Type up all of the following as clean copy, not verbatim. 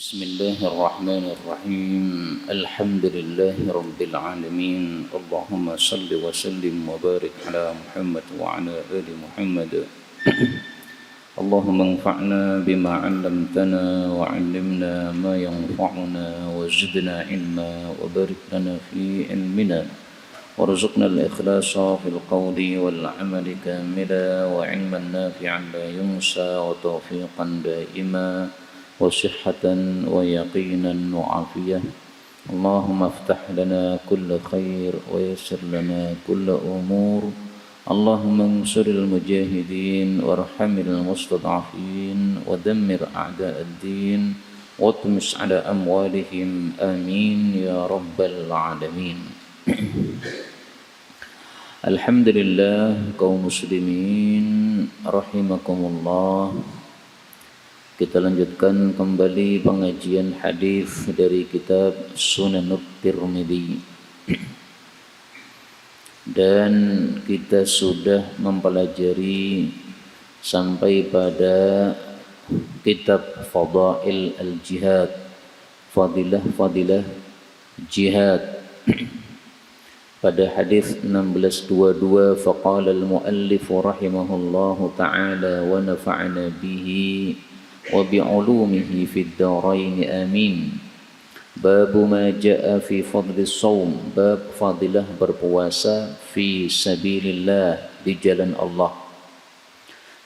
بسم الله الرحمن الرحيم الحمد لله رب العالمين اللهم صل وسلم وبارك على محمد وعلى آل محمد اللهم انفعنا بما علمتنا وعلمنا ما ينفعنا وزدنا علما وبارك لنا في علمنا وارزقنا الإخلاص في القول والعمل كاملا وعلما نافعا لا ينسى وتوفيقا دائما وصحة ويقينا وعافية اللهم افتح لنا كل خير ويسر لنا كل أمور اللهم انصر المجاهدين وارحم المستضعفين ودمر أعداء الدين واطمس على أموالهم آمين يا رب العالمين. Alhamdulillah kaum muslimin rahimakumullah. Kita lanjutkan kembali pengajian hadis dari kitab Sunanut Tirmidzi. Dan kita sudah mempelajari sampai pada kitab Fadail al-Jihad, fadilah jihad. Pada hadis 1622 faqala al-muallif rahimahullahu ta'ala wa nafa'ana bihi wa bi'ulumihi fid darain amin. Bab ma jaa fi fadli shaum, bab fadilah berpuasa fi sabilillah, di jalan Allah.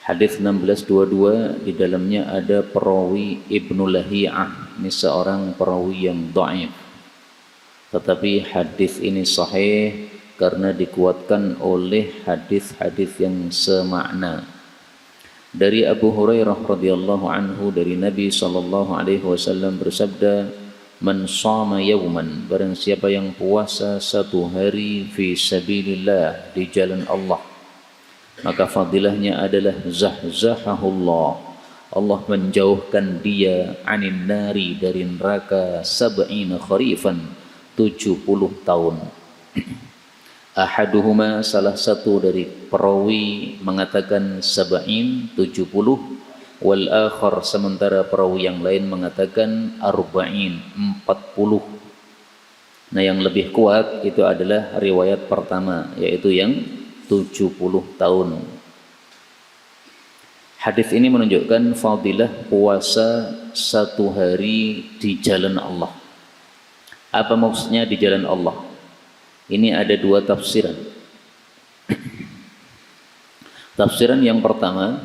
Hadis 1622 di dalamnya ada perawi Ibnu Lahiyah, ini seorang perawi yang dhaif. Tetapi hadis ini sahih karena dikuatkan oleh hadis-hadis yang semakna. Dari Abu Hurairah radhiyallahu anhu, dari Nabi sallallahu alaihi wasallam bersabda, "Man shama yawman", barang siapa yang puasa satu hari fi sabilillah, di jalan Allah, maka fadilahnya adalah zahzahahullah, Allah menjauhkan dia anin nari, dari neraka, sab'ina kharifan, 70 tahun. Ahaduhuma, salah satu dari perawi mengatakan sab'in, 70, wal akhar, sementara perawi yang lain mengatakan arba'in, 40. Nah, yang lebih kuat itu adalah riwayat pertama, yaitu yang 70 tahun. Hadis ini menunjukkan fadilah puasa satu hari di jalan Allah. Apa maksudnya di jalan Allah? Ini ada dua tafsiran. Tafsiran yang pertama,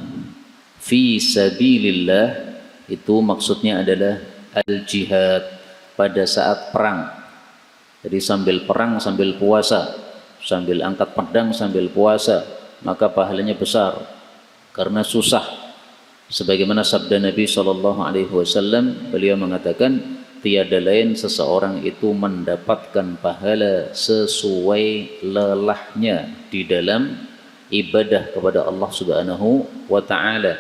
fi sabilillah, itu maksudnya adalah al-jihad, pada saat perang. Jadi sambil perang sambil puasa, sambil angkat pedang sambil puasa, maka pahalanya besar karena susah. Sebagaimana sabda Nabi SAW, beliau mengatakan, tiada lain seseorang itu mendapatkan pahala sesuai lelahnya di dalam ibadah kepada Allah Subhanahu wa ta'ala.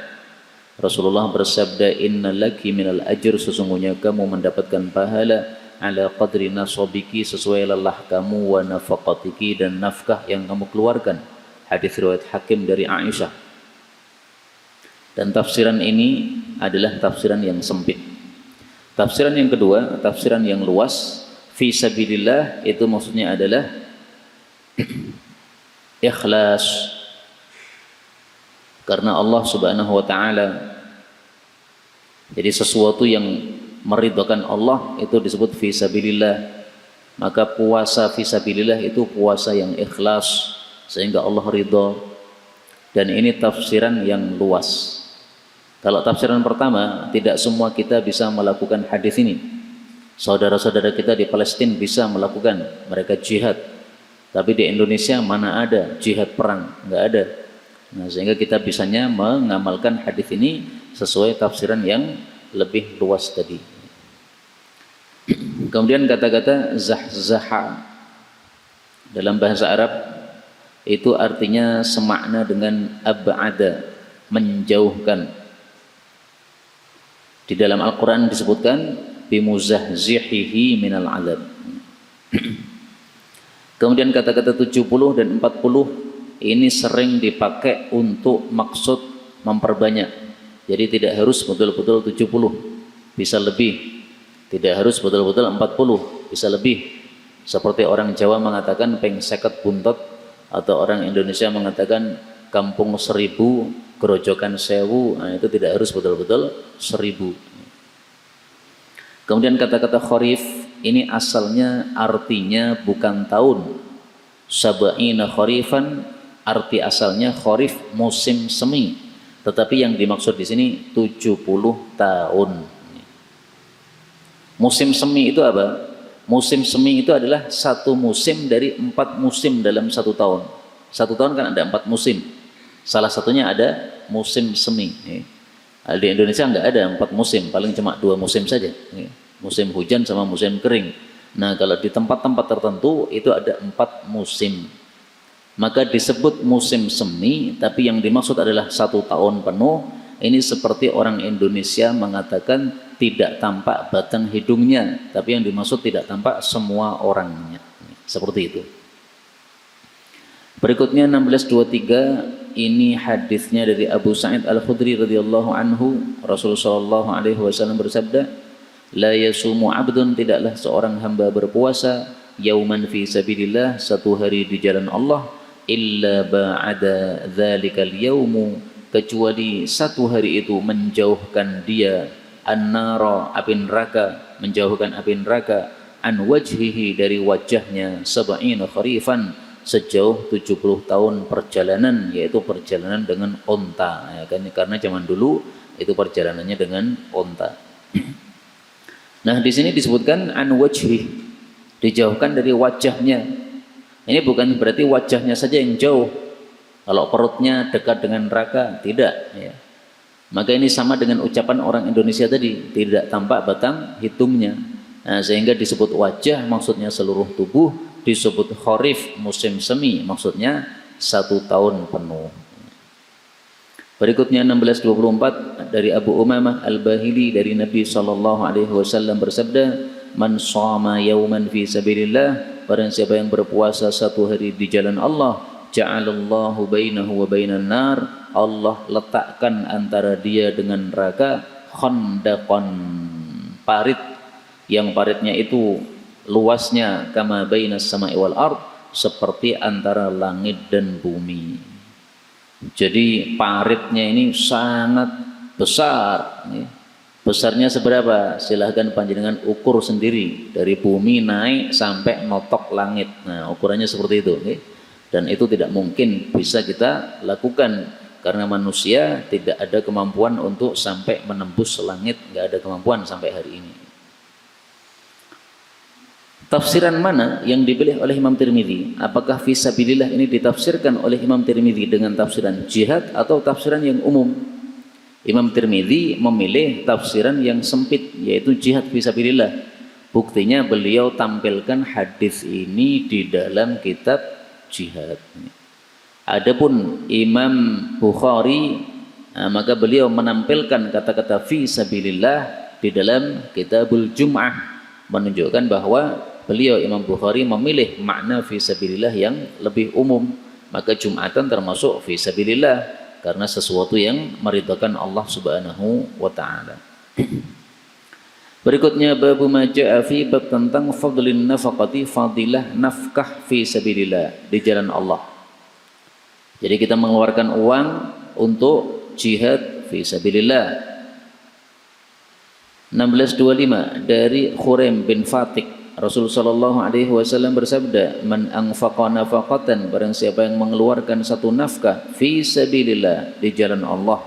Rasulullah bersabda, "Inna laki minal ajr", sesungguhnya kamu mendapatkan pahala ala qadri nasabiki, sesuai lelah kamu, wa nafaqatiki, dan nafkah yang kamu keluarkan. Hadis riwayat Hakim dari Aisyah. Dan tafsiran ini adalah tafsiran yang sempit. Tafsiran yang kedua, tafsiran yang luas, fi sabilillah itu maksudnya adalah ikhlas karena Allah Subhanahu wa ta'ala. Jadi sesuatu yang meridhakan Allah itu disebut fi sabilillah. Maka puasa fi sabilillah itu puasa yang ikhlas sehingga Allah ridha. Dan ini tafsiran yang luas. Kalau tafsiran pertama, tidak semua kita bisa melakukan hadis ini. Saudara-saudara kita di Palestina bisa melakukan, mereka jihad. Tapi di Indonesia mana ada jihad perang? Enggak ada. Nah, sehingga kita bisanya mengamalkan hadis ini sesuai tafsiran yang lebih luas tadi. Kemudian kata-kata zahzaha dalam bahasa Arab itu artinya semakna dengan ab'ada, menjauhkan. Di dalam Al-Quran disebutkan bimuzahzihihi minal azab. Kemudian kata-kata 70 dan 40 ini sering dipakai untuk maksud memperbanyak. Jadi tidak harus betul-betul 70, bisa lebih. Tidak harus betul-betul 40, bisa lebih. Seperti orang Jawa mengatakan peng seket buntot, atau orang Indonesia mengatakan kampung 1000, gerojokan 1000. Nah, itu tidak harus betul-betul 1000. Kemudian kata-kata kharif ini asalnya artinya bukan tahun. Sab'ina kharifan, arti asalnya kharif musim semi. Tetapi yang dimaksud di sini 70 tahun. Musim semi itu apa? Musim semi itu adalah satu musim dari 4 musim dalam satu tahun. Satu tahun kan ada 4 musim. Salah satunya ada musim semi. Di Indonesia nggak ada 4 musim, paling cuma 2 musim saja. Musim hujan sama musim kering. Nah, kalau di tempat-tempat tertentu itu ada 4 musim. Maka disebut musim semi, tapi yang dimaksud adalah 1 tahun penuh. Ini seperti orang Indonesia mengatakan tidak tampak batang hidungnya, tapi yang dimaksud tidak tampak semua orangnya. Seperti itu. Berikutnya 1623, ini hadisnya dari Abu Sa'id Al-Khudri radhiyallahu anhu. Rasulullah sallallahu alaihi wasallam bersabda, la yasumu 'abdun, tidaklah seorang hamba berpuasa yauman fi sabilillah, satu hari di jalan Allah, illa ba'ada dzalikal yaumu, kecuali satu hari itu menjauhkan dia an-nara, api neraka, menjauhkan api neraka, an wajhihi, dari wajahnya, sab'ina kharifan, sejauh 70 tahun perjalanan, yaitu perjalanan dengan onta, ya kan? Karena zaman dulu itu perjalanannya dengan onta. Nah, di sini disebutkan an wajhi, dijauhkan dari wajahnya. Ini bukan berarti wajahnya saja yang jauh. Kalau perutnya dekat dengan neraka, tidak, ya. Maka ini sama dengan ucapan orang Indonesia tadi, tidak tampak batang hidungnya. Nah, sehingga disebut wajah maksudnya seluruh tubuh, disebut kharif musim semi maksudnya 1 tahun penuh. Berikutnya 1624 dari Abu Umamah Al-Bahili dari Nabi sallallahu alaihi wasallam bersabda, man shama yauman fi sabilillah, barang siapa yang berpuasa 1 hari di jalan Allah, ja'alallahu bainahu wa bainan nar, Allah letakkan antara dia dengan neraka khandaqan, parit, yang paritnya itu luasnya kama bainas sama'i wal ard, seperti antara langit dan bumi. Jadi paritnya ini sangat besar. Besarnya seberapa? Silahkan panjenengan ukur sendiri, dari bumi naik sampai notok langit. Nah, ukurannya seperti itu. Dan itu tidak mungkin bisa kita lakukan, karena manusia tidak ada kemampuan untuk sampai menembus langit, nggak ada kemampuan sampai hari ini. Tafsiran mana yang dipilih oleh Imam Tirmidzi? Apakah fisabilillah ini ditafsirkan oleh Imam Tirmidzi dengan tafsiran jihad atau tafsiran yang umum? Imam Tirmidzi memilih tafsiran yang sempit, yaitu jihad fisabilillah. Buktinya beliau tampilkan hadis ini di dalam kitab jihad. Adapun Imam Bukhari, maka beliau menampilkan kata-kata fisabilillah di dalam Kitabul Jum'ah, menunjukkan bahwa beliau Imam Bukhari memilih makna fisabilillah yang lebih umum. Maka Jum'atan termasuk fisabilillah karena sesuatu yang meridhakan Allah Subhanahu wa taala. Berikutnya bab maja'a fi, bab tentang fadlin nafaqati, fadilah nafkah fi sabilillah, di jalan Allah. Jadi kita mengeluarkan uang untuk jihad fi sabilillah. 1625 dari Khuraim bin Fatik, Rasulullah sallallahu alaihi wasallam bersabda, man anfaqa nafaqatan, barang siapa yang mengeluarkan satu nafkah fi sabilillah, di jalan Allah,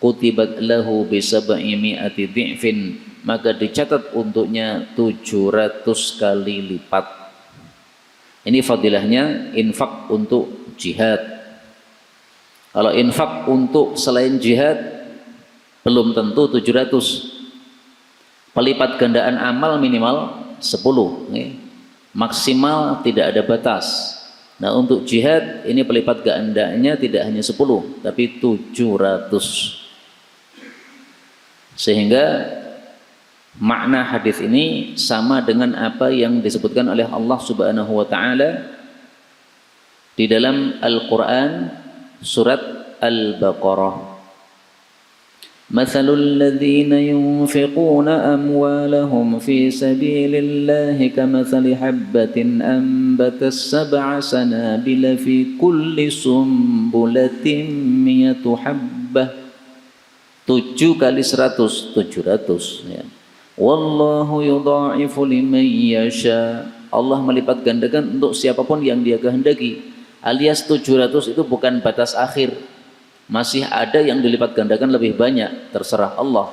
kutibat lahu bi 700 dhi'fin, maka dicatat untuknya 700 kali lipat. Ini fadilahnya infak untuk jihad. Kalau infak untuk selain jihad belum tentu 700. Pelipat gandaan amal minimal 10, maksimal tidak ada batas. Nah, untuk jihad ini pelipat gandaannya tidak hanya 10 tapi 700. Sehingga makna hadis ini sama dengan apa yang disebutkan oleh Allah Subhanahu wa taala di dalam Al-Qur'an surat Al-Baqarah. Mathalul ladzina yunfiquna amwalahum fi sabilillahi kamathali habbatin ambatas sab'a sanabila fi kulli sumbulatin mi'atu habbah. 7 kali 100, 700 ya. Wallahu yudha'ifu liman yasha. Allah melipat gandakan untuk siapapun yang Dia kehendaki. Alias 700 itu bukan batas akhir. Masih ada yang dilipat gandakan lebih banyak, terserah Allah.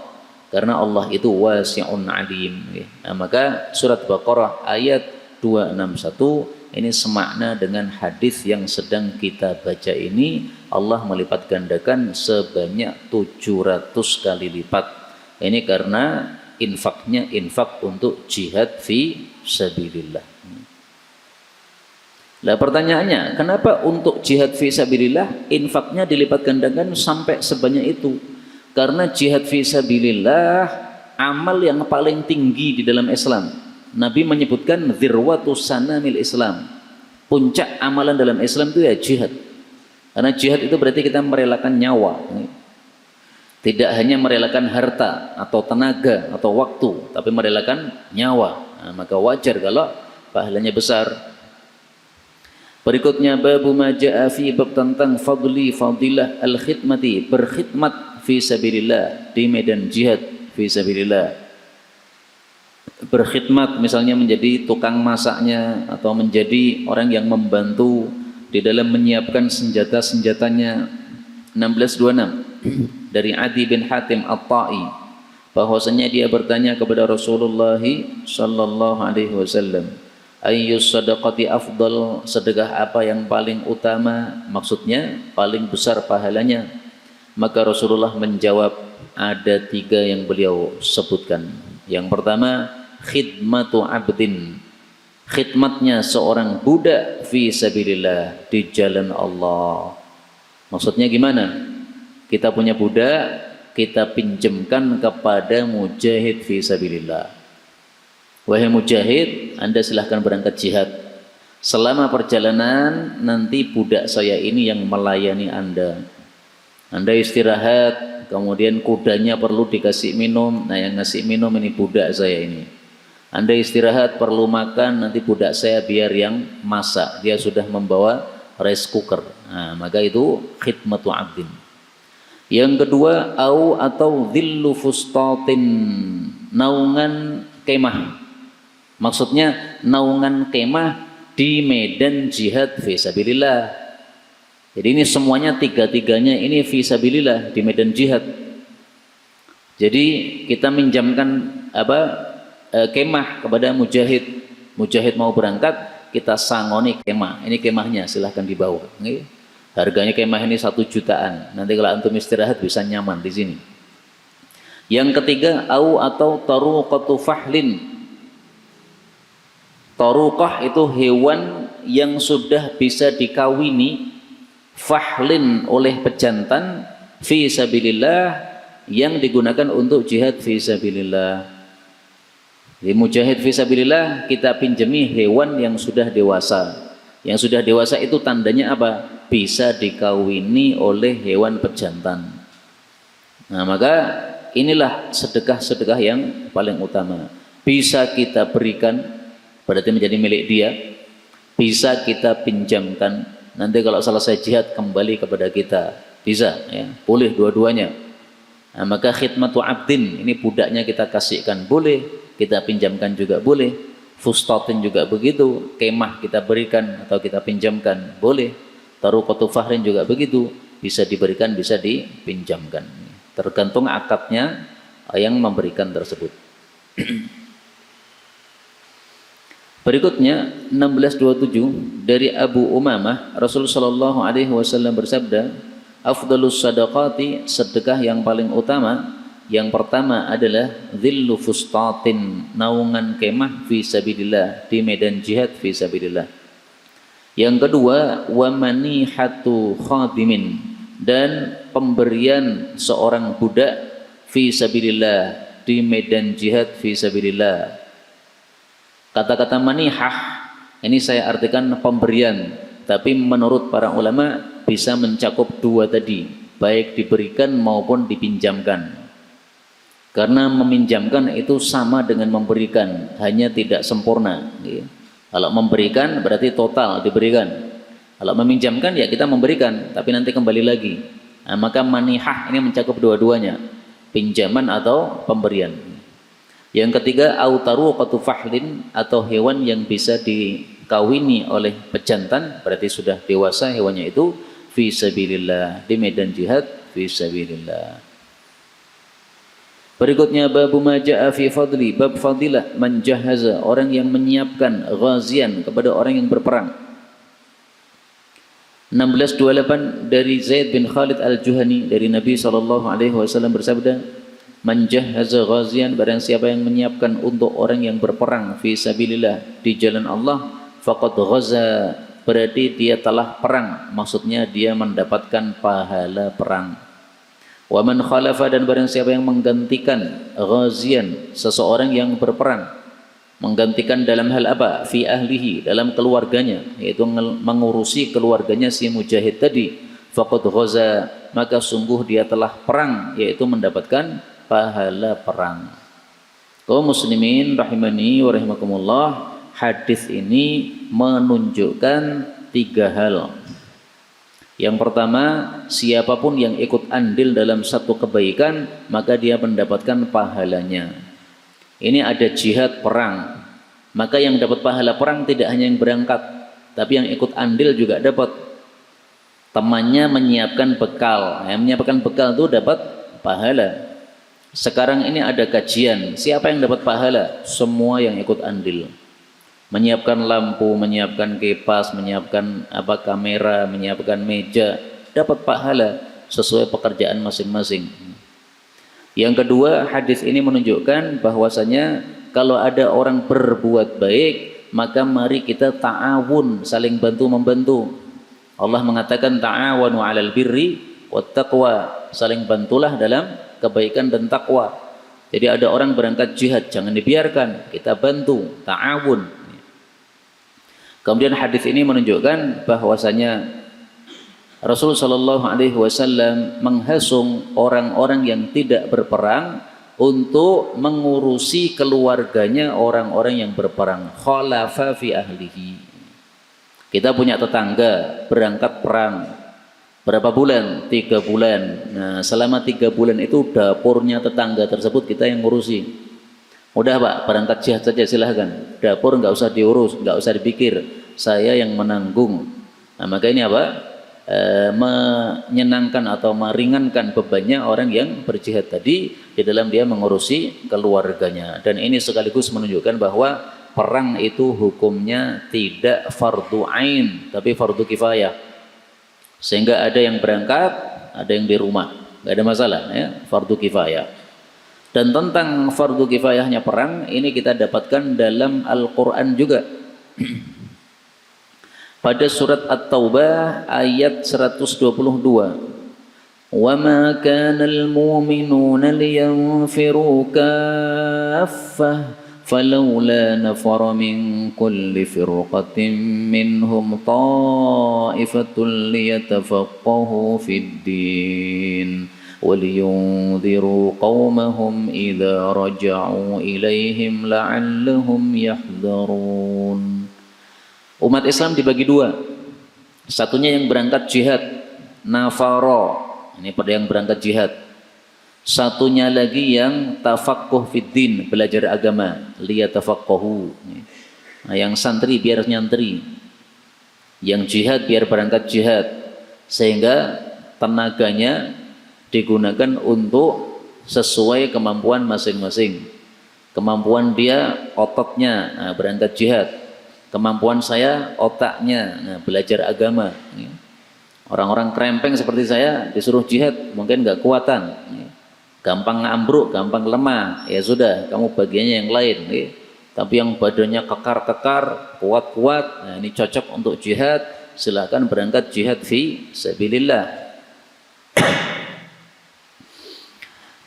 Karena Allah itu wasi'un alim. Nah, maka surat Baqarah ayat 261 ini semakna dengan hadis yang sedang kita baca ini. Allah melipat gandakan sebanyak 700 kali lipat. Ini karena infaknya infak untuk jihad fi sabilillah. Nah pertanyaannya, kenapa untuk jihad fi sabilillah infaknya dilipat gandakan sampai sebanyak itu? Karena jihad fi sabilillah amal yang paling tinggi di dalam Islam. Nabi menyebutkan dzirwatus sanamil Islam. Puncak amalan dalam Islam itu ya jihad. Karena jihad itu berarti kita merelakan nyawa. Tidak hanya merelakan harta atau tenaga atau waktu, tapi merelakan nyawa. Nah, maka wajar kalau pahalanya besar. Berikutnya babu ma jaa fi bab tentang fadilah al-khidmati, berkhidmat fi sabilillah, di medan jihad fi sabilillah. Berkhidmat misalnya menjadi tukang masaknya atau menjadi orang yang membantu di dalam menyiapkan senjata-senjatanya. 1626 dari Adi bin Hatim At-Ta'i bahwasanya dia bertanya kepada Rasulullah sallallahu alaihi wasallam, ayyus sadaqati afdal, sedekah apa yang paling utama, maksudnya paling besar pahalanya. Maka Rasulullah menjawab, ada 3 yang beliau sebutkan. Yang pertama, khidmatu abdin, khidmatnya seorang budak fi sabilillah, di jalan Allah. Maksudnya gimana? Kita punya budak, kita pinjamkan kepada mujahid fi sabilillah. Wahai mujahid, Anda silahkan berangkat jihad. Selama perjalanan nanti budak saya ini yang melayani Anda. Anda istirahat, kemudian kudanya perlu dikasih minum. Nah yang ngasih minum ini budak saya ini. Anda istirahat, perlu makan, nanti budak saya biar yang masak. Dia sudah membawa rice cooker. Nah, maka itu khidmatu abdin. Yang kedua, au atau dhillu fustatin, naungan kemah. Maksudnya naungan kemah di medan jihad fi sabilillah. Jadi ini semuanya 3-3-nya ini fi sabilillah, di medan jihad. Jadi kita minjamkan kemah kepada mujahid. Mujahid mau berangkat, kita sangoni kemah. Ini kemahnya, silahkan dibawa. Harganya kemah ini 1 jutaan. Nanti kalau antum istirahat bisa nyaman di sini. Yang ketiga, au atau taruqatu fahlin. Taruqah itu hewan yang sudah bisa dikawini, fahlin oleh pejantan, fi sabilillah, yang digunakan untuk jihad fi sabilillah. Di mujahid fi sabilillah kita pinjami hewan yang sudah dewasa. Yang sudah dewasa itu tandanya apa? Bisa dikawini oleh hewan pejantan. Nah maka inilah sedekah-sedekah yang paling utama. Bisa kita berikan, berarti menjadi milik dia. Bisa kita pinjamkan, nanti kalau selesai jihad kembali kepada kita. Bisa, ya, boleh dua-duanya. Nah, maka khidmatu abdin, ini budaknya kita kasihkan, boleh. Kita pinjamkan juga boleh. Fustatin juga begitu, kemah kita berikan atau kita pinjamkan, boleh. Taruqatu fahrin juga begitu, bisa diberikan, bisa dipinjamkan. Tergantung akadnya yang memberikan tersebut. Berikutnya 1627 dari Abu Umamah, Rasulullah sallallahu alaihi wasallam bersabda, afdalus sadaqati, sedekah yang paling utama, yang pertama adalah dhillu fustatin, naungan kemah fi sabilillah, di medan jihad fi sabilillah. Yang kedua, wa manihatu khadimin, dan pemberian seorang budak fi sabilillah, di medan jihad fi sabilillah. Kata-kata manihah ini saya artikan pemberian, tapi menurut para ulama bisa mencakup 2 tadi, baik diberikan maupun dipinjamkan. Karena meminjamkan itu sama dengan memberikan, hanya tidak sempurna. Kalau memberikan berarti total diberikan. Kalau meminjamkan ya kita memberikan, tapi nanti kembali lagi. Nah, maka manihah ini mencakup dua-duanya, pinjaman atau pemberian. Yang ketiga, autaruqatu fahlin, atau hewan yang bisa dikawini oleh pejantan, berarti sudah dewasa hewannya itu, fi sabilillah, di medan jihad, fi sabilillah. Berikutnya babu ma jaa fi fadli, bab fadilah man jahaza, orang yang menyiapkan, ghazian, kepada orang yang berperang. 1628 dari Zaid bin Khalid al-Juhani dari Nabi SAW bersabda, man jahaza ghazian, barang siapa yang menyiapkan untuk orang yang berperang fi sabilillah, di jalan Allah, faqad ghaza, berarti dia telah perang, maksudnya dia mendapatkan pahala perang. Wa man khalafa, dan barang siapa yang menggantikan ghazian, seseorang yang berperang, menggantikan dalam hal apa? Fi ahlihi, dalam keluarganya, yaitu mengurusi keluarganya si mujahid tadi, faqad ghaza, maka sungguh dia telah perang, yaitu mendapatkan pahala perang. Kaum muslimin rahimani wa rahimakumullah, hadis ini menunjukkan 3 hal. Yang pertama, siapapun yang ikut andil dalam satu kebaikan, maka dia mendapatkan pahalanya. Ini ada jihad perang, maka yang dapat pahala perang tidak hanya yang berangkat, tapi yang ikut andil juga dapat. Temannya menyiapkan bekal, yang menyiapkan bekal itu dapat pahala. Sekarang ini ada kajian, siapa yang dapat pahala? Semua yang ikut andil. Menyiapkan lampu, menyiapkan kipas, menyiapkan kamera, menyiapkan meja, dapat pahala sesuai pekerjaan masing-masing. Yang kedua, hadis ini menunjukkan bahwasanya kalau ada orang berbuat baik, maka mari kita ta'awun, saling bantu-membantu. Allah mengatakan ta'awanu 'alal birri wat taqwa, saling bantulah dalam kebaikan dan takwa. Jadi ada orang berangkat jihad, jangan dibiarkan, kita bantu, ta'awun. Kemudian hadis ini menunjukkan bahwasanya Rasul sallallahu alaihi wasallam menghasung orang-orang yang tidak berperang untuk mengurusi keluarganya orang-orang yang berperang. Khalafa fi ahlihi. Kita punya tetangga berangkat perang. Berapa bulan? 3 bulan. Nah, selama 3 bulan itu dapurnya tetangga tersebut kita yang ngurusi. Udah Pak, berangkat jihad saja silahkan. Dapur nggak usah diurus, nggak usah dipikir. Saya yang menanggung. Nah, maka ini apa? Menyenangkan atau meringankan bebannya orang yang berjihad tadi di dalam dia mengurusi keluarganya. Dan ini sekaligus menunjukkan bahwa perang itu hukumnya tidak fardu ain, tapi fardu kifayah. Sehingga ada yang berangkat, ada yang di rumah. Nggak ada masalah, ya, fardu kifayah. Dan tentang fardu kifayahnya perang ini kita dapatkan dalam Al-Quran juga. Pada surat At-Taubah ayat 122. وَمَا كَانَ الْمُؤْمِنُونَ لِيَنْفِرُوا كَافَّةً فَلَوْلَا نَفَرَ مِنْ كُلِّ فِرْقَةٍ مِّنْهُمْ طَائِفَةٌ لِيَتَفَقَّهُوا فِي الدِّينِ وَلِيُنْذِرُوا قَوْمَهُمْ إِذَا رَجَعُوا إِلَيْهِمْ لَعَلَّهُمْ يَحْذَرُونَ. Umat Islam dibagi 2. Satunya yang berangkat jihad, nafaro, ini pada yang berangkat jihad. Satunya lagi yang tafaqquh fiddin, belajar agama, liyatafaqahu. Nah, yang santri biar nyantri, yang jihad biar berangkat jihad, sehingga tenaganya digunakan untuk sesuai kemampuan masing-masing. Kemampuan dia ototnya, nah, berangkat jihad. Kemampuan saya otaknya, nah, belajar agama. Orang-orang krempeng seperti saya disuruh jihad mungkin nggak kuatan, gampang ambruk, gampang lemah, ya sudah kamu bagiannya yang lain. Tapi yang badannya kekar-kekar, kuat-kuat, nah ini cocok untuk jihad, silahkan berangkat jihad fi sabilillah.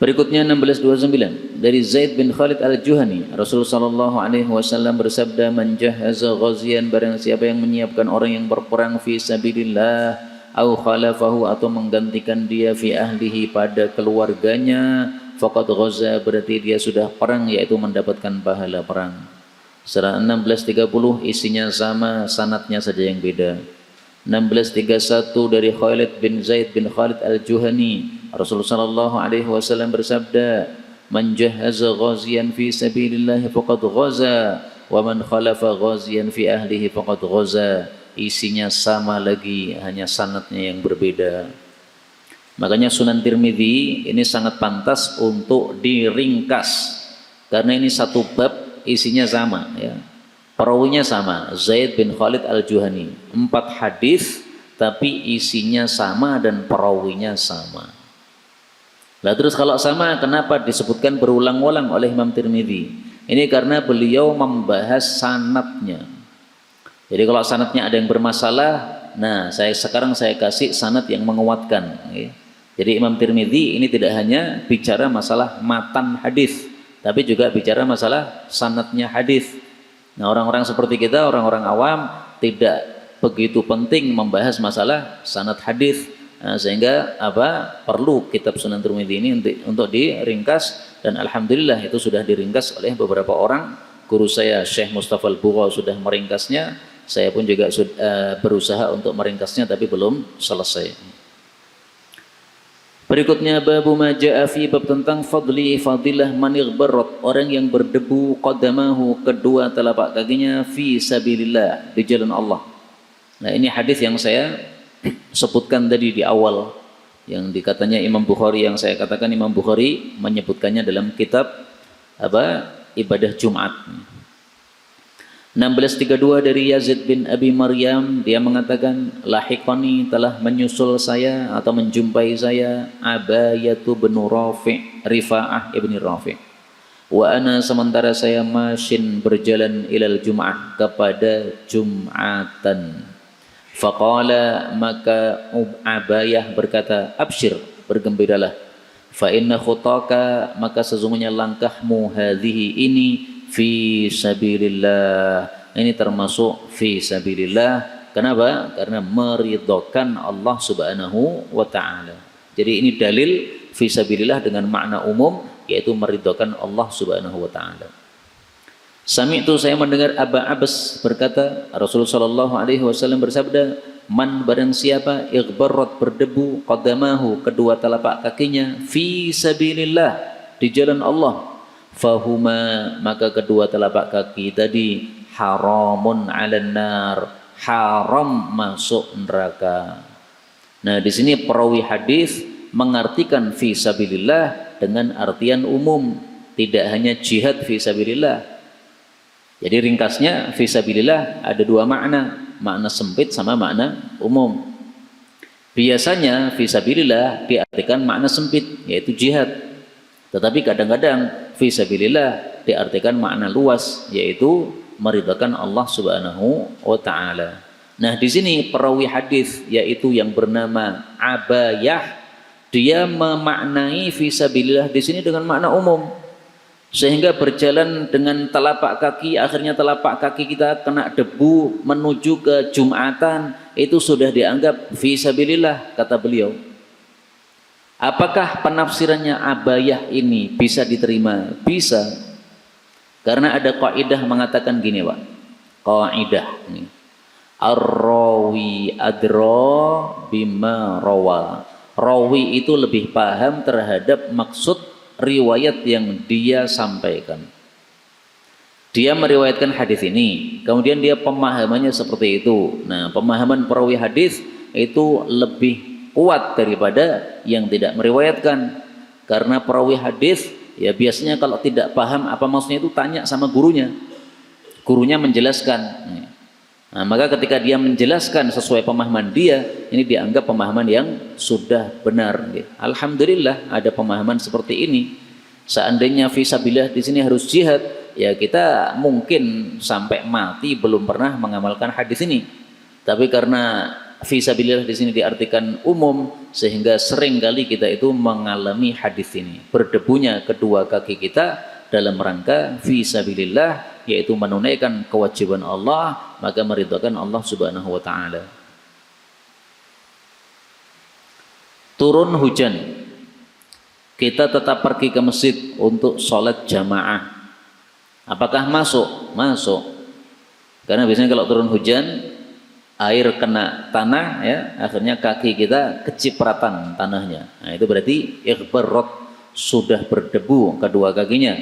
Berikutnya 1629 dari Zaid bin Khalid al-Juhani, Rasulullah sallallahu alaihi wasallam bersabda, man jahaza ghazian, barang siapa yang menyiapkan orang yang berperang fi sabilillah, au khalafahu, atau menggantikan dia fi ahlihi, pada keluarganya, faqad ghaza, berarti dia sudah perang, yaitu mendapatkan pahala perang. Surah 16:30 isinya sama, sanadnya saja yang beda. 16:31 dari Khalid bin Zaid bin Khalid al-Juhani, Rasulullah sallallahu alaihi wasallam bersabda, "Man jahaza ghaziyan fi sabilillah faqad ghaza, wa man khalafa ghaziyan fi ahlihi faqad ghaza." Isinya sama lagi, hanya sanadnya yang berbeda. Makanya Sunan Tirmidzi ini sangat pantas untuk diringkas, karena ini satu bab isinya sama ya. Perawinya sama, Zaid bin Khalid al-Juhani. 4 hadis tapi isinya sama dan perawinya sama. Lah terus kalau sama, kenapa disebutkan berulang-ulang oleh Imam Tirmidzi? Ini karena beliau membahas sanadnya. Jadi kalau sanadnya ada yang bermasalah, nah sekarang saya kasih sanad yang menguatkan. Jadi Imam Tirmidzi ini tidak hanya bicara masalah matan hadis, tapi juga bicara masalah sanadnya hadis. Nah orang-orang seperti kita, orang-orang awam tidak begitu penting membahas masalah sanad hadis. Nah, sehingga perlu kitab Sunan Tirmidzi ini untuk diringkas, dan alhamdulillah itu sudah diringkas oleh beberapa orang. Guru saya Syekh Mustafa Al-Bugha sudah meringkasnya. Saya pun juga sudah berusaha untuk meringkasnya tapi belum selesai. Berikutnya babu ma jaa fi, bab tentang fadilah man ighbarrat, orang yang berdebu qadamahu, kedua telapak kakinya, fi sabilillah, di jalan Allah. Nah, ini hadis yang saya sebutkan tadi di awal, yang dikatanya Imam Bukhari, yang saya katakan Imam Bukhari menyebutkannya dalam kitab ibadah Jumat. 16:32 dari Yazid bin Abi Maryam, dia mengatakan, lahiqani, telah menyusul saya atau menjumpai saya, Abayatu bin Rafi', Rifa'ah ibn Rafi', wa ana, sementara saya masyin, berjalan, ilal Jum'ah, kepada Jum'atan. Faqala, maka Abayah berkata, absyir, bergembiralah, fa inna khutaka, maka sesungguhnya langkahmu, hadhihi, ini, fi sabilillah, ini termasuk fi sabilillah. Kenapa? Karena meridhokan Allah Subhanahu wa taala. Jadi ini dalil fi sabilillah dengan makna umum, yaitu meridhokan Allah Subhanahu wa taala. Sami'tu, saya mendengar Aba Abbas berkata, Rasulullah sallallahu alaihi wasallam bersabda, man, barang siapa, ighbarrat, berdebu, qadamahu, kedua telapak kakinya, fi sabilillah, di jalan Allah, fahuma, maka kedua telapak kaki tadi, haramun 'alan nar, haram masuk neraka. Nah, di sini perawi hadis mengartikan fi sabilillah dengan artian umum, tidak hanya jihad fi sabilillah. Jadi ringkasnya fi sabilillah ada dua makna, makna sempit sama makna umum. Biasanya fi sabilillah diartikan makna sempit, yaitu jihad. Tetapi kadang-kadang fi sabilillah diartikan makna luas, yaitu meridhakan Allah Subhanahu wa taala. Nah, di sini perawi hadis yaitu yang bernama Abayah, dia memaknai fi sabilillah di sini dengan makna umum. Sehingga berjalan dengan telapak kaki, akhirnya telapak kaki kita kena debu menuju ke Jumatan, itu sudah dianggap fi sabilillah, kata beliau. Apakah penafsirannya Abayah ini bisa diterima? Bisa. Karena ada kaidah mengatakan gini, Pak. Kaidah ini. Ar-rawi adra bima rawa. Rawi itu lebih paham terhadap maksud riwayat yang dia sampaikan. Dia meriwayatkan hadis ini, kemudian dia pemahamannya seperti itu. Nah, pemahaman perawi hadis itu lebih kuat daripada yang tidak meriwayatkan. Karena perawi hadis ya biasanya kalau tidak paham apa maksudnya itu tanya sama gurunya. Gurunya menjelaskan. Nah, maka ketika dia menjelaskan sesuai pemahaman dia, ini dianggap pemahaman yang sudah benar. Alhamdulillah ada pemahaman seperti ini. Seandainya fisabilillah di sini harus jihad, ya kita mungkin sampai mati belum pernah mengamalkan hadis ini. Tapi karena fisabilillah di sini diartikan umum, sehingga sering kali kita itu mengalami hadis ini. Berdebunya kedua kaki kita dalam rangka fisabilillah, yaitu menunaikan kewajiban Allah, maka meridhakan Allah Subhanahu wa taala. Turun hujan. kita tetap pergi ke masjid untuk sholat jamaah. Apakah masuk? Masuk. Karena biasanya kalau turun hujan, air kena tanah, ya, akhirnya kaki kita kecipratan tanahnya. Nah, itu berarti ighbarrat, sudah berdebu kedua kakinya,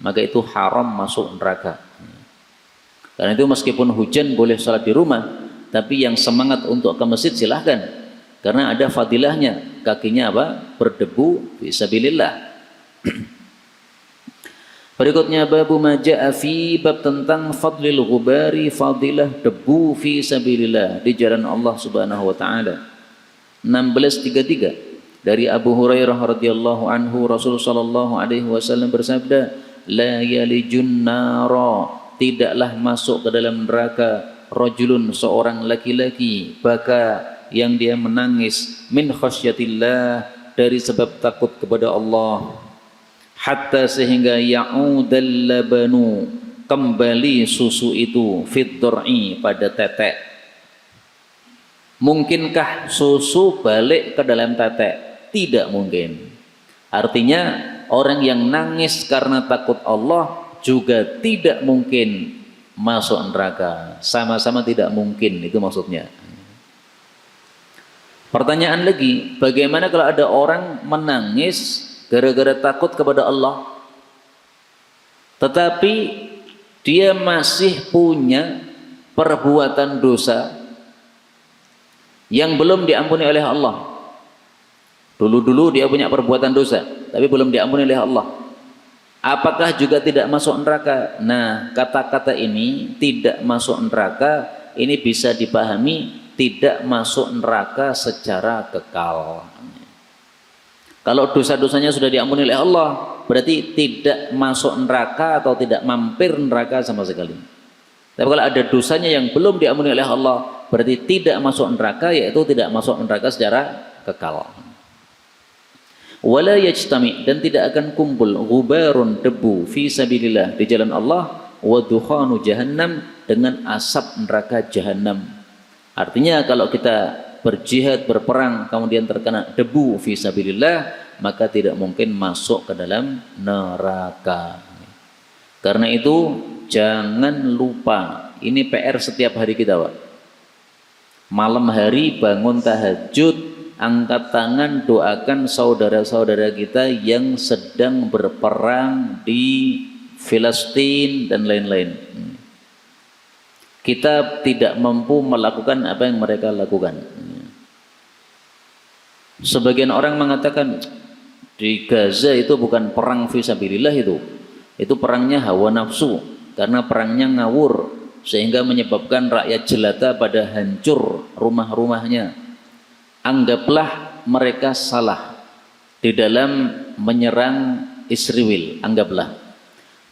maka itu haram masuk neraka. Karena itu meskipun hujan boleh sholat di rumah, tapi yang semangat untuk ke masjid silahkan, karena ada fadilahnya. Kakinya apa? Berdebu fisabilillah. Berikutnya babu maja'a fi, bab tentang fadlil ghubari, fadilah debu fi sabilillah, di jalan Allah Subhanahu wa taala. 1633 dari Abu Hurairah radhiyallahu anhu, Rasul sallallahu alaihi wasallam bersabda, la yalijun nara, tidaklah masuk ke dalam neraka, rajulun, seorang laki-laki, baka, yang dia menangis, min khasyatillah, dari sebab takut kepada Allah, hatta, sehingga ya'udal labanu, kembali susu itu, fit dur'i, pada tetek. Mungkinkah susu balik ke dalam tetek? Tidak mungkin. Artinya orang yang nangis karena takut Allah juga tidak mungkin masuk neraka. Sama-sama tidak mungkin, itu maksudnya. Pertanyaan lagi, bagaimana kalau ada orang menangis gara-gara takut kepada Allah, tetapi dia masih punya perbuatan dosa yang belum diampuni oleh Allah? Dulu-dulu dia punya perbuatan dosa, tapi belum diampuni oleh Allah. Apakah juga tidak masuk neraka? Nah, kata-kata ini, tidak masuk neraka, ini bisa dipahami tidak masuk neraka secara kekal. Kalau dosa-dosanya sudah diampuni oleh Allah, berarti tidak masuk neraka atau tidak mampir neraka sama sekali. Tapi kalau ada dosanya yang belum diampuni oleh Allah, berarti tidak masuk neraka, yaitu tidak masuk neraka secara kekal. Wala yajtami, dan tidak akan kumpul, ghubarun, debu, fi sabilillah, di jalan Allah, wa dukhanu jahannam, dengan asap neraka jahannam. Artinya kalau kita berjihad, berperang, kemudian terkena debu fi sabilillah, maka tidak mungkin masuk ke dalam neraka. Karena itu jangan lupa, ini PR setiap hari kita, Pak. Malam hari bangun tahajud, angkat tangan, doakan saudara-saudara kita yang sedang berperang di Filistin dan lain-lain. Kita tidak mampu melakukan apa yang mereka lakukan. Sebagian orang mengatakan di Gaza itu bukan perang fisabilillah, itu perangnya hawa nafsu, karena perangnya ngawur sehingga menyebabkan rakyat jelata pada hancur rumah-rumahnya. Anggaplah mereka salah di dalam menyerang Israel, anggaplah.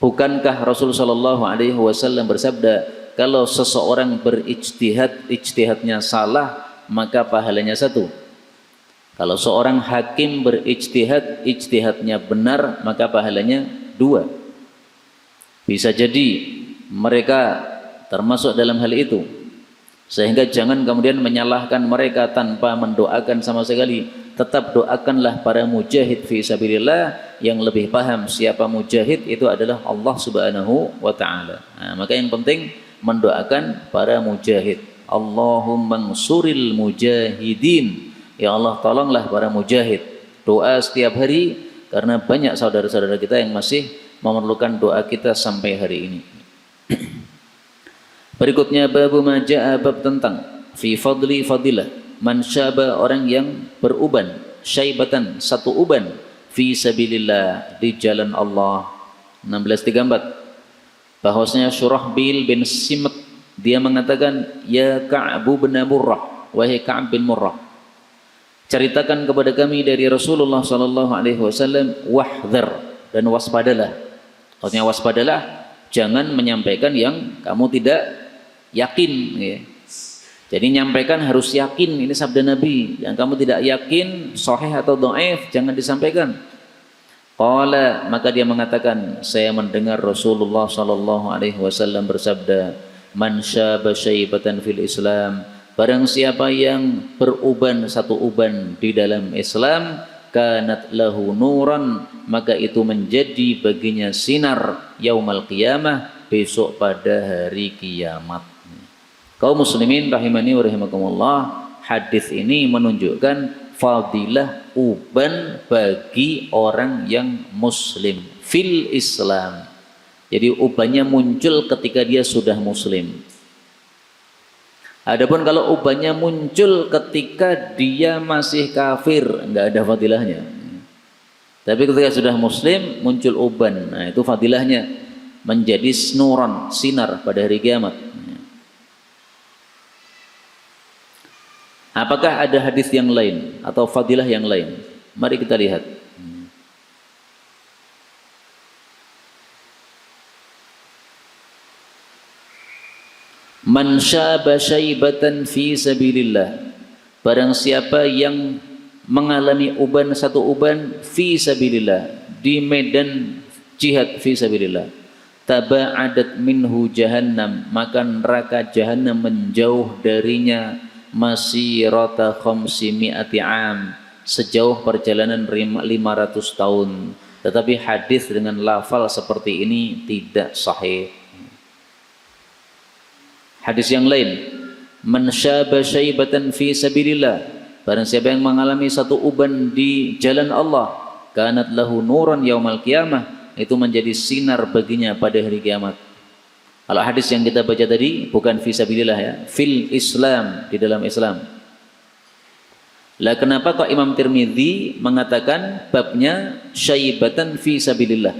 Bukankah Rasulullah SAW bersabda, kalau seseorang berijtihad, ijtihadnya salah, maka pahalanya satu. Kalau seorang hakim berijtihad, ijtihadnya benar, maka pahalanya dua. Bisa jadi mereka termasuk dalam hal itu. Sehingga jangan kemudian menyalahkan mereka tanpa mendoakan sama sekali. Tetap doakanlah para mujahid fi sabilillah, yang lebih paham siapa mujahid itu adalah Allah Subhanahu wa taala. Nah, maka yang penting mendoakan para mujahid. Allahumma nsuril mujahidin, ya Allah tolonglah para mujahid. Doa setiap hari, karena banyak saudara-saudara kita yang masih memerlukan doa kita sampai hari ini. Berikutnya babu maja'a, bab tentang fi fadli fadilah man syaba, orang yang beruban, syaibatan, satu uban, fi sabilillah, di jalan Allah. 1634 bahwasanya Syurahbil bin Simat, dia mengatakan, ya Ka'ab bin Murrah, wahai Ka'ab bin Murrah, ceritakan kepada kami dari Rasulullah sallallahu alaihi wasallam, wahdhar, dan waspadalah. Artinya waspadalah, jangan menyampaikan yang kamu tidak yakin, ya. Jadi nyampaikan harus yakin, ini sabda Nabi. Yang kamu tidak yakin, sahih atau dhaif, jangan disampaikan. Qala, maka dia mengatakan, saya mendengar Rasulullah sallallahu alaihi wasallam bersabda, man syaba syaibatan fil Islam, barang siapa yang beruban satu uban di dalam Islam, kanat lahu nuran, maka itu menjadi baginya sinar yaumal qiyamah, besok pada hari kiamat. Kaum muslimin rahimani wa rahimakumullah, hadis ini menunjukkan fadilah uban bagi orang yang muslim fil Islam. Jadi ubannya muncul ketika dia sudah muslim. Adapun kalau ubannya muncul ketika dia masih kafir, enggak ada fadilahnya. Tapi ketika sudah muslim muncul uban, nah itu fadilahnya menjadi nuran, sinar pada hari kiamat. Apakah ada hadis yang lain atau fadilah yang lain? Mari kita lihat. Man syaba syaibatan fi sabilillah, barang siapa yang mengalami uban, satu uban fi sabilillah, di medan jihad fi sabilillah, taba'adat minhu jahannam, maka neraka jahannam menjauh darinya masirata khamsimi'ati am, sejauh perjalanan 500 tahun. Tetapi hadis dengan lafal seperti ini tidak sahih. Hadis yang lain, man syaba syaibatan fi sabilillah, barang siapa yang mengalami satu uban di jalan Allah, kanat lahu nuran yaumal qiyamah, itu menjadi sinar baginya pada hari kiamat. Kalau hadis yang kita baca tadi bukan fi sabilillah ya, fil Islam, di dalam Islam. Lah kenapa kok Imam Tirmidzi mengatakan babnya syaibatan fi sabilillah?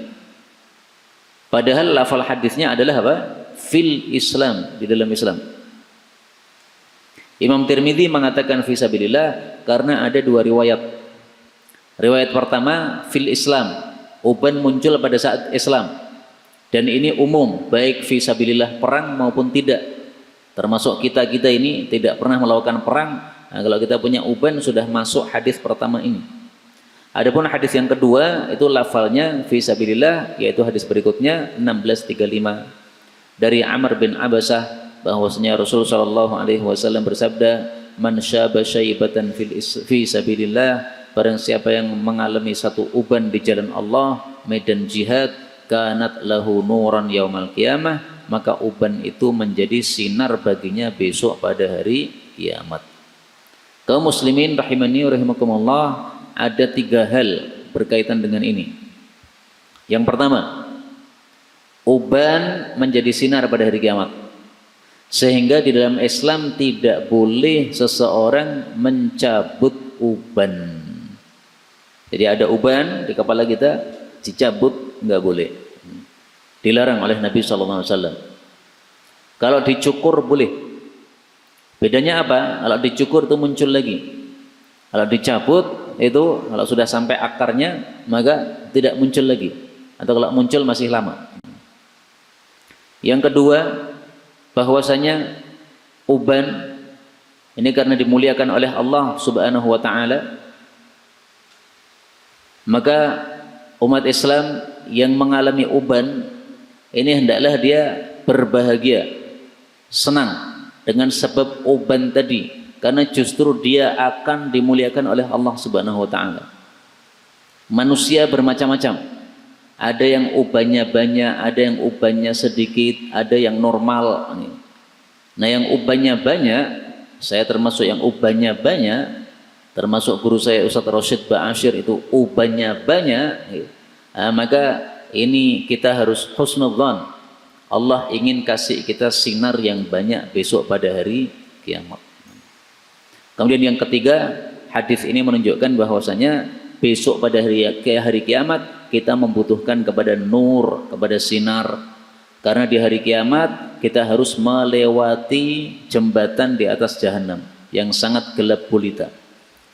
Padahal lafal hadisnya adalah apa? Fil Islam, di dalam Islam. Imam Tirmidzi mengatakan fi sabilillah karena ada dua riwayat. Riwayat pertama fil Islam, uban muncul pada saat Islam, dan ini umum baik fi sabilillah perang maupun tidak, termasuk kita ini tidak pernah melakukan perang. Nah, kalau kita punya uban sudah masuk hadis pertama ini. Adapun hadis yang kedua itu lafalnya fi sabilillah, yaitu hadis berikutnya 1635 dari Amr bin Abasah, bahwasanya Rasul sallallahu alaihi wasallam bersabda, man syaba syaibatan fi sabilillah, barang siapa yang mengalami satu uban di jalan Allah, medan jihad, kanat lahu nuran yaumal qiyamah, maka uban itu menjadi sinar baginya besok pada hari kiamat. Kaum muslimin rahimani wa rahimakumullah, ada 3 hal berkaitan dengan ini. Yang pertama, uban menjadi sinar pada hari kiamat, sehingga di dalam Islam tidak boleh seseorang mencabut uban. Jadi ada uban di kepala kita, dicabut nggak boleh, dilarang oleh Nabi SAW. Kalau dicukur boleh. Bedanya apa? Kalau dicukur itu muncul lagi. Kalau dicabut itu kalau sudah sampai akarnya maka tidak muncul lagi, atau kalau muncul masih lama. Yang kedua, bahwasanya uban ini karena dimuliakan oleh Allah Subhanahu wa taala, maka umat Islam yang mengalami uban ini hendaklah dia berbahagia, senang dengan sebab uban tadi, karena justru dia akan dimuliakan oleh Allah Subhanahu wa taala. Manusia bermacam-macam. Ada yang ubannya banyak, ada yang ubannya sedikit, ada yang normal. Nah, yang ubannya banyak, saya termasuk yang ubannya banyak, termasuk guru saya Ustaz Rashid Ba'asyir itu ubannya banyak. Nah, maka ini kita harus husnudzan. Allah ingin kasih kita sinar yang banyak besok pada hari kiamat. Kemudian yang ketiga, hadis ini menunjukkan bahwasanya besok pada hari kiamat kita membutuhkan kepada nur, kepada sinar. Karena di hari kiamat kita harus melewati jembatan di atas jahanam yang sangat gelap gulita.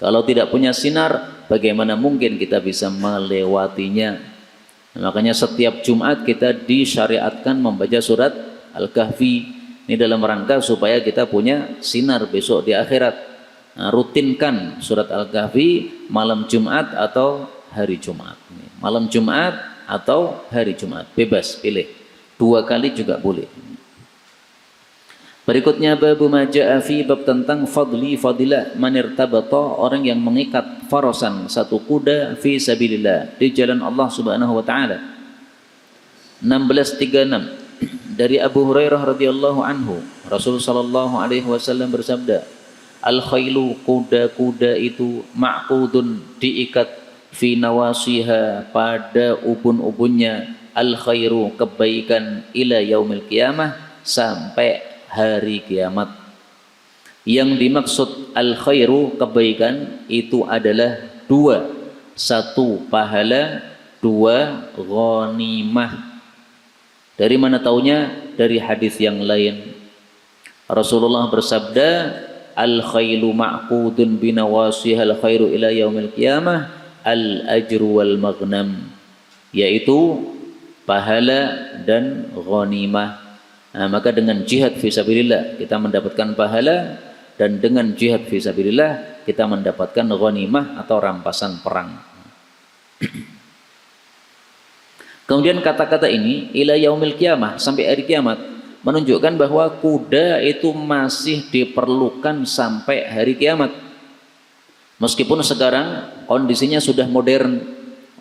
Kalau tidak punya sinar, bagaimana mungkin kita bisa melewatinya? Makanya setiap Jumat kita disyariatkan membaca surat Al-Kahfi. Ini dalam rangka supaya kita punya sinar besok di akhirat. Nah, rutinkan surat Al-Kahfi malam Jumat atau hari Jumat. Malam Jumat atau hari Jumat, bebas pilih. 2 kali juga boleh. Berikutnya babu maja'a fi, bab tentang fadilah manirtabata, orang yang mengikat farasan, satu kuda, fi sabilillah, di jalan Allah Subhanahu wa taala. 1636 dari Abu Hurairah radhiyallahu anhu, Rasul sallallahu alaihi wasallam bersabda, al khailu, kuda-kuda itu, ma'qudun, diikat, fi nawasiha, pada ubun-ubunnya, al khairu, kebaikan, ila yaumil qiyamah, sampai hari kiamat. Yang dimaksud al khairu, kebaikan, itu adalah dua, satu pahala, dua ghanimah. Dari mana taunya? Dari hadis yang lain. Rasulullah bersabda, al khailu ma'qudun binawasiha al khairu ila yaumil qiyamah, al ajru wal maghnam, yaitu pahala dan ghanimah. Nah, maka dengan jihad fisabilillah kita mendapatkan pahala, dan dengan jihad fisabilillah kita mendapatkan ghanimah atau rampasan perang. Kemudian kata-kata ini, ila yaumil qiyamah, sampai hari kiamat, menunjukkan bahwa kuda itu masih diperlukan sampai hari kiamat. Meskipun sekarang kondisinya sudah modern,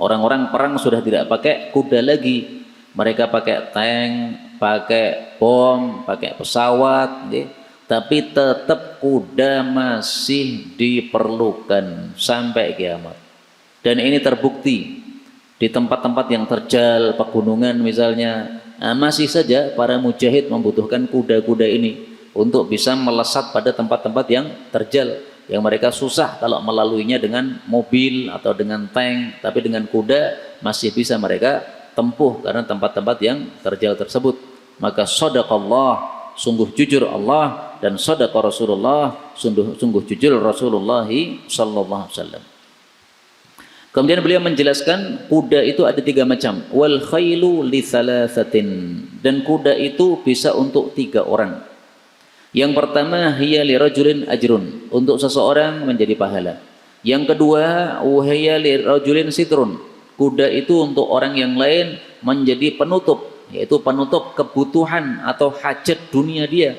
orang-orang perang sudah tidak pakai kuda lagi, mereka pakai tank, pakai bom, pakai pesawat, tapi tetap kuda masih diperlukan sampai kiamat. Dan ini terbukti di tempat-tempat yang terjal, pegunungan misalnya, masih saja para mujahid membutuhkan kuda-kuda ini untuk bisa melesat pada tempat-tempat yang terjal, yang mereka susah kalau melaluinya dengan mobil atau dengan tank, tapi dengan kuda masih bisa mereka tempuh karena tempat-tempat yang terjal tersebut. Maka shadaqallah, sungguh jujur Allah, dan shadaqa Rasulullah, sungguh jujur Rasulullah sallallahu alaihi wasallam. Kemudian beliau menjelaskan kuda itu ada tiga macam. Wal khailu li thalathatin, dan kuda itu bisa untuk tiga orang. Yang pertama, hiya li rajulin ajrun, untuk seseorang menjadi pahala. Yang kedua, hiya li rajulin sitrun, kuda itu untuk orang yang lain menjadi penutup, yaitu penutup kebutuhan atau hajat dunia dia.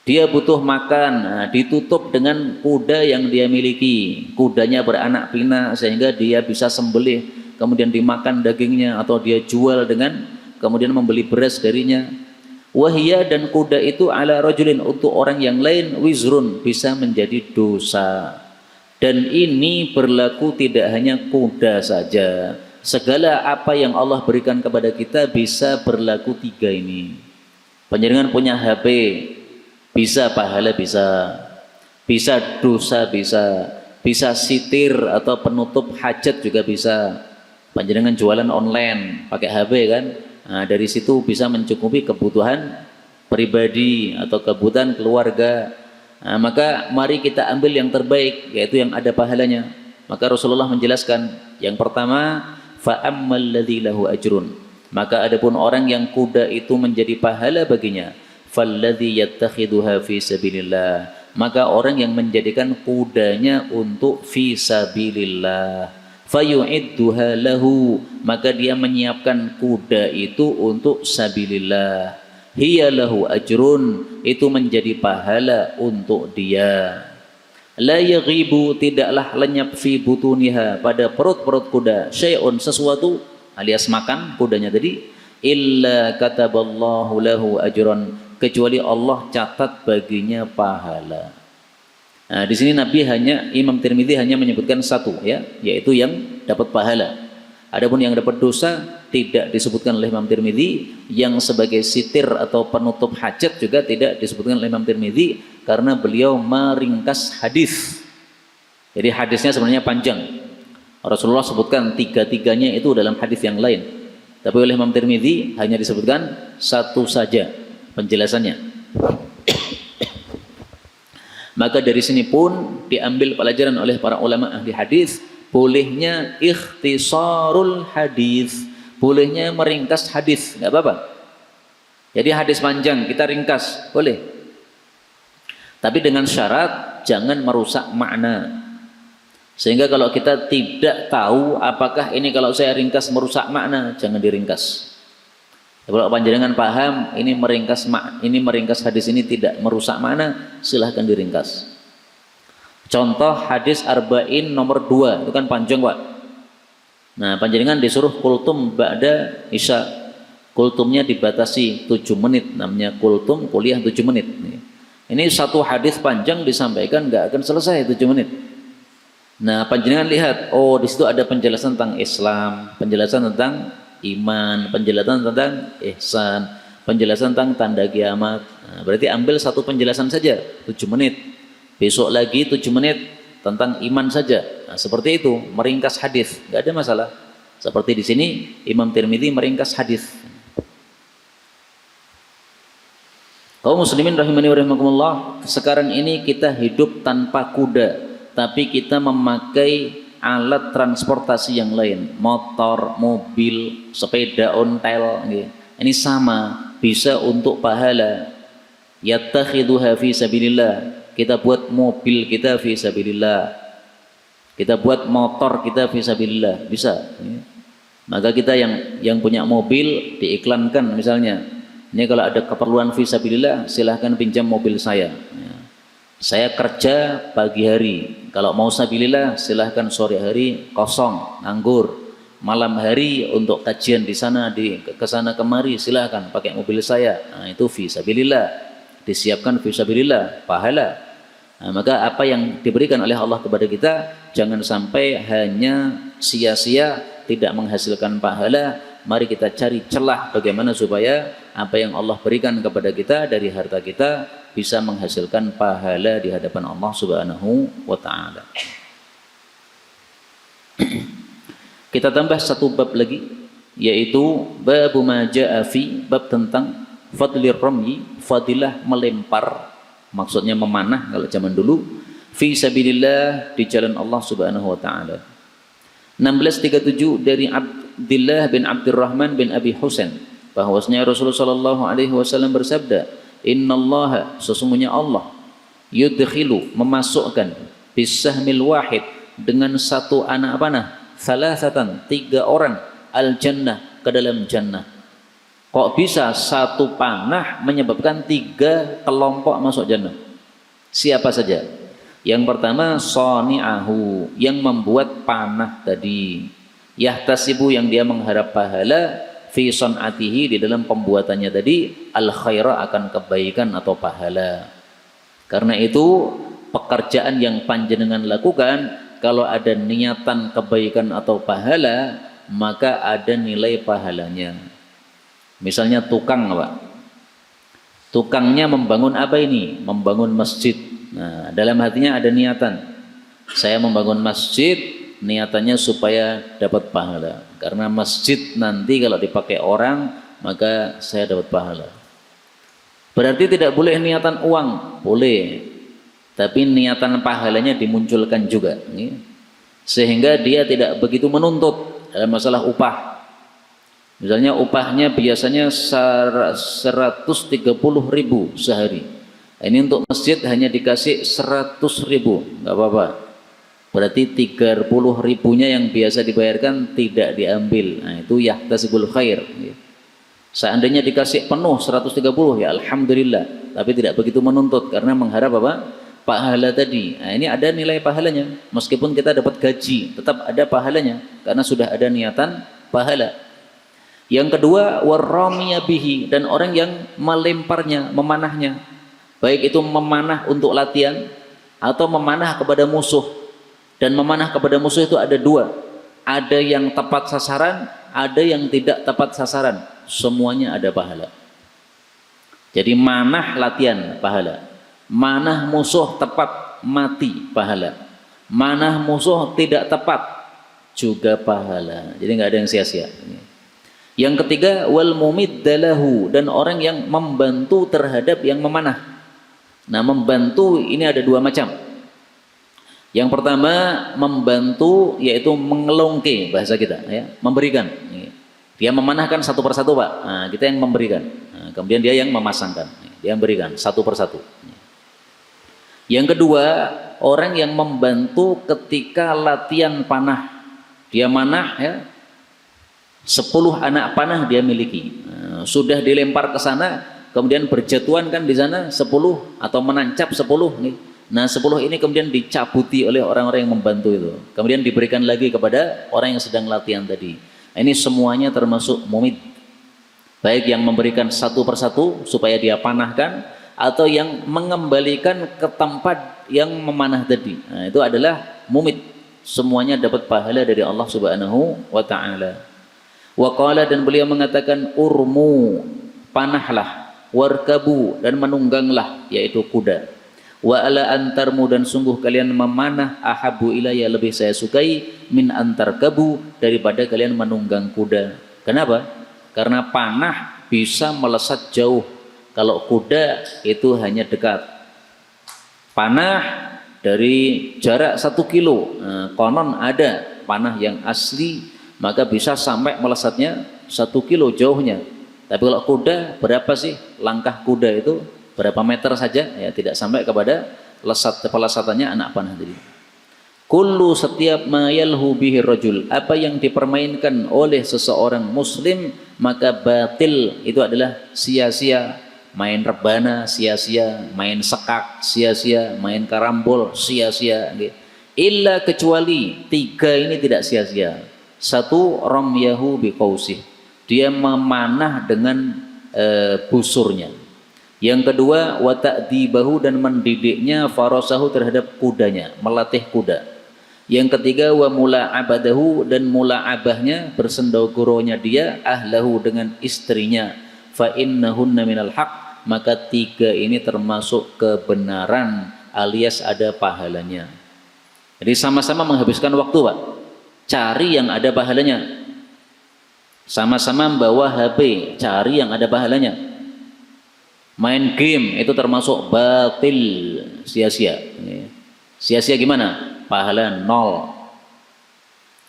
Dia butuh makan, ditutup dengan kuda yang dia miliki. Kudanya beranak pinak sehingga dia bisa sembelih, kemudian dimakan dagingnya, atau dia jual dengan kemudian membeli beras darinya. Wahia, dan kuda itu ala rajulin, untuk orang yang lain, wizrun, bisa menjadi dosa. Dan ini berlaku tidak hanya kuda saja. Segala apa yang Allah berikan kepada kita bisa berlaku tiga ini. Panjenengan punya HP, bisa pahala, bisa dosa, bisa sitir atau penutup hajat juga bisa. Panjenengan jualan online pakai HP kan, nah, dari situ bisa mencukupi kebutuhan pribadi atau kebutuhan keluarga. Nah, maka mari kita ambil yang terbaik, yaitu yang ada pahalanya. Maka Rasulullah menjelaskan, yang pertama, fa ammal ladzi lahu ajrun, maka adapun orang yang kuda itu menjadi pahala baginya, falladzi yattakhiduha fi sabilillah, maka orang yang menjadikan kudanya untuk fi sabilillah, fayu'idduha lahu, maka dia menyiapkan kuda itu untuk sabilillah, hiya lahu ajrun, itu menjadi pahala untuk dia. La yaghibu, tidaklah lenyap, fi butuniha, pada perut-perut kuda, syai'un, sesuatu, alias makan kudanya tadi, illa kataballahu lahu ajran, kecuali Allah catat baginya pahala. Nah, di sini Imam Tirmidzi hanya menyebutkan satu, ya, yaitu yang dapat pahala. Adapun yang dapat dosa tidak disebutkan oleh Imam Tirmidzi, yang sebagai sitir atau penutup hajat juga tidak disebutkan oleh Imam Tirmidzi, karena beliau meringkas hadis. Jadi hadisnya sebenarnya panjang. Rasulullah sebutkan tiga-tiganya itu dalam hadis yang lain, tapi oleh Imam Tirmidzi hanya disebutkan satu saja penjelasannya. Maka dari sini pun diambil pelajaran oleh para ulama ahli hadis, bolehnya ikhtisarul hadis, bolehnya meringkas hadis, nggak apa-apa. Jadi hadis panjang kita ringkas, boleh. Tapi dengan syarat jangan merusak makna. Sehingga kalau kita tidak tahu apakah ini kalau saya ringkas merusak makna, jangan diringkas. Kalau panjenengan paham ini meringkas hadis ini tidak merusak makna, silahkan diringkas. Contoh hadis arba'in nomor 2 itu kan panjang, Pak. Nah, panjenengan disuruh kultum ba'da isya. Kultumnya dibatasi 7 menit, namanya kultum kuliah 7 menit. Ini satu hadis panjang disampaikan nggak akan selesai 7 menit. Nah, panjenengan lihat, oh di situ ada penjelasan tentang Islam, penjelasan tentang iman, penjelasan tentang ihsan, penjelasan tentang tanda kiamat. Nah, berarti ambil satu penjelasan saja 7 menit. Besok lagi 7 menit tentang iman saja. Nah, seperti itu, meringkas hadis, nggak ada masalah. Seperti di sini Imam Tirmidzi meringkas hadis. Kaum muslimin rahimani wa rahimakumullah, sekarang ini kita hidup tanpa kuda, tapi kita memakai alat transportasi yang lain, motor, mobil, sepeda ontel. Ini sama, bisa untuk pahala. Yattakhidhuha fi sabilillah. Kita buat mobil kita fi sabilillah. Kita buat motor kita fi sabilillah, bisa. Maka kita yang punya mobil diiklankan misalnya. Ini kalau ada keperluan fisabilillah silahkan pinjam mobil saya. Saya kerja pagi hari. Kalau mau sabilillah silahkan sore hari kosong, nganggur. Malam hari untuk kajian di sana, ke sana kemari silahkan pakai mobil saya. Nah, itu fisabilillah. Disiapkan fisabilillah, pahala. Nah, maka apa yang diberikan oleh Allah kepada kita jangan sampai hanya sia-sia, tidak menghasilkan pahala. Mari kita cari celah bagaimana supaya apa yang Allah berikan kepada kita dari harta kita bisa menghasilkan pahala di hadapan Allah Subhanahu wa taala. Kita tambah satu bab lagi, yaitu bab ma jaa fi, bab tentang fadlir ramyi, fadilah melempar, maksudnya memanah kalau zaman dulu, fi sabilillah, di jalan Allah Subhanahu wa taala. 1637 dari Abdullah bin Abdurrahman bin Abi Husain, bahwasanya Rasulullah sallallahu alaihi wasallam bersabda, innallaha, sesungguhnya Allah, yudkhilu, memasukkan, bisahmil wahid, dengan satu anak panah, salasatan, 3 orang, al jannah, ke dalam jannah. Kok bisa satu panah menyebabkan 3 kelompok masuk jannah? Siapa saja? Yang pertama sani'ahu, yang membuat panah tadi, yahtasibu, yang dia mengharap pahala, fi san'atihi, di dalam pembuatannya tadi, al khaira, akan kebaikan atau pahala. Karena itu pekerjaan yang panjenengan lakukan, kalau ada niatan kebaikan atau pahala, maka ada nilai pahalanya. Misalnya tukang, Pak, tukangnya membangun apa ini? Membangun masjid. Nah, dalam hatinya ada niatan, saya membangun masjid, niatannya supaya dapat pahala. Karena masjid nanti kalau dipakai orang, maka saya dapat pahala. Berarti tidak boleh niatan uang, boleh, tapi niatan pahalanya dimunculkan juga, sehingga dia tidak begitu menuntut dalam masalah upah. Misalnya upahnya biasanya 130.000 sehari. Ini untuk masjid hanya dikasih 100.000, nggak apa-apa. Berarti 30.000-nya yang biasa dibayarkan tidak diambil. Nah, itu yahtasibul khair. Seandainya dikasih penuh 130, ya alhamdulillah. Tapi tidak begitu menuntut karena mengharap apa? Pahala tadi. Nah, ini ada nilai pahalanya. Meskipun kita dapat gaji, tetap ada pahalanya karena sudah ada niatan pahala. Yang kedua, warramiya bihi, dan orang yang melemparnya, memanahnya. Baik itu memanah untuk latihan atau memanah kepada musuh. Dan memanah kepada musuh itu ada 2. Ada yang tepat sasaran, ada yang tidak tepat sasaran. Semuanya ada pahala. Jadi manah latihan, pahala. Manah musuh tepat, mati, pahala. Manah musuh tidak tepat, juga pahala. Jadi nggak ada yang sia-sia. Yang ketiga, wal mumiddalahu, dan orang yang membantu terhadap yang memanah. Nah, membantu ini ada 2 macam. Yang pertama membantu, yaitu mengelongke, bahasa kita, ya, memberikan. Dia memanahkan satu persatu, Pak. Nah, kita yang memberikan. Nah, kemudian dia yang memasangkan. Dia yang berikan satu persatu. Yang kedua, orang yang membantu ketika latihan panah. Dia manah, ya, 10 anak panah dia miliki. Nah, Nah, sudah dilempar ke sana, kemudian berjatuhan kan di sana 10 atau menancap 10 nih. Nah 10 ini kemudian dicabuti oleh orang-orang yang membantu itu. Kemudian diberikan lagi kepada orang yang sedang latihan tadi. Nah, ini semuanya termasuk mumit. Baik yang memberikan satu persatu supaya dia panahkan, atau yang mengembalikan ke tempat yang memanah tadi. Nah, itu adalah mumit. Semuanya dapat pahala dari Allah Subhanahu wa taala. Wa qala, dan beliau mengatakan urmu, panahlah, warkabu, dan menungganglah, yaitu kuda. Wa ala antarmu, dan sungguh kalian memanah, ahabu ilayya, lebih saya sukai, min antarkabu, daripada kalian menunggang kuda. Kenapa? Karena panah bisa melesat jauh. Kalau kuda itu hanya dekat. Panah dari jarak 1 kilo. Nah, konon ada panah yang asli, maka bisa sampai melesatnya 1 kilo jauhnya. Tapi kalau kuda, berapa sih langkah kuda itu? Berapa meter saja? Ya, tidak sampai kepada pelesatannya anak panah tadi. Kullu, setiap ma yalhu bihi rajul, apa yang dipermainkan oleh seseorang muslim, maka batil, itu adalah sia-sia. Main rebana sia-sia, main sekak sia-sia, main karambol sia-sia. Illa, kecuali 3 ini tidak sia-sia. 1, ramyahu biqausih, dia memanah dengan busurnya. Yang kedua, wa ta'dibahu, dan mendidiknya, farasahu, terhadap kudanya, melatih kuda. Yang ketiga, wa mula'abadahu, dan mula'abahnya, bersendogoronya dia, ahlahu, dengan istrinya, fa innahunna minal haq, maka 3 ini termasuk kebenaran, alias ada pahalanya. Jadi sama-sama menghabiskan waktu, Pak, cari yang ada pahalanya. Sama-sama membawa HP, cari yang ada pahalanya. Main game itu termasuk batil, sia-sia. Sia-sia gimana? Pahala 0.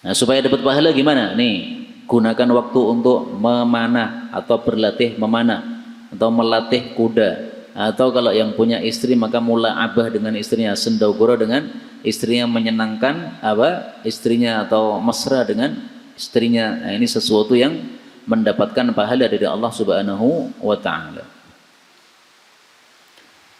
Nah, supaya dapat pahala gimana? Nih, gunakan waktu untuk memanah atau berlatih memanah atau melatih kuda. Atau kalau yang punya istri, maka mula'abah dengan istrinya, sendogoro dengan istrinya, menyenangkan istrinya, atau mesra dengan istrinya. Nah, ini sesuatu yang mendapatkan pahala dari Allah Subhanahu wa taala.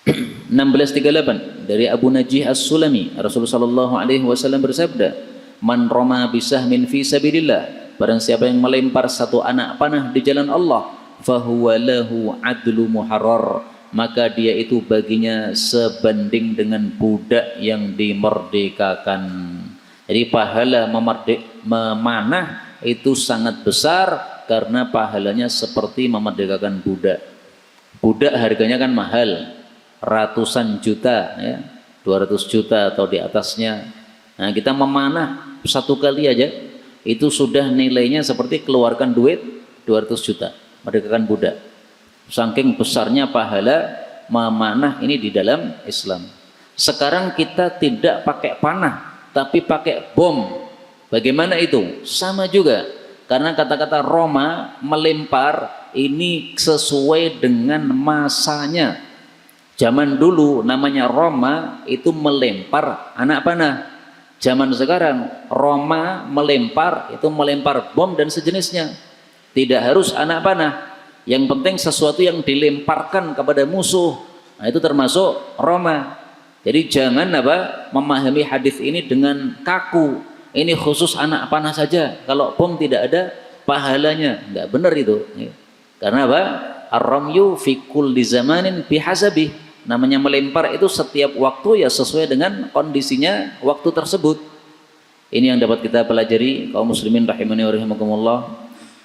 1638 dari Abu Najih As-Sulami, Rasulullah sallallahu alaihi wasallam bersabda, man rama bisahmin fi sabilillah, barang siapa yang melempar 1 anak panah di jalan Allah, fahuwa lahu adlu muharrar, maka dia itu baginya sebanding dengan budak yang dimerdekakan. Jadi pahala memanah itu sangat besar, karena pahalanya seperti memerdekakan budak. Budak harganya kan mahal, ratusan juta, ya, 200 juta atau di atasnya. Nah, kita memanah 1 kali aja itu sudah nilainya seperti keluarkan duit 200 juta, merdekakan budak. Saking besarnya pahala memanah ini di dalam Islam. Sekarang kita tidak pakai panah, tapi pakai bom. Bagaimana itu? Sama juga. Karena kata-kata Roma, melempar, ini sesuai dengan masanya. Zaman dulu namanya Roma itu melempar anak panah. Zaman sekarang Roma melempar itu melempar bom dan sejenisnya. Tidak harus anak panah. Yang penting sesuatu yang dilemparkan kepada musuh. Nah, itu termasuk Roma. Jadi jangan memahami hadis ini dengan kaku. Ini khusus anak panah saja. Kalau bom tidak ada pahalanya. Enggak benar itu. Karena ar-ramyu fi kulli zamanin bihasabi. Namanya melempar itu setiap waktu, ya sesuai dengan kondisinya waktu tersebut. Ini yang dapat kita pelajari, kaum muslimin rahimani wa rahimakumullah.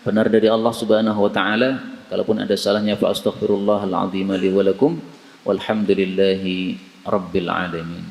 Benar dari Allah Subhanahu wa taala. Kalaupun ada salahnya, fa astaghfirullahal azim li wa lakum. Walhamdulillahi rabbil alamin.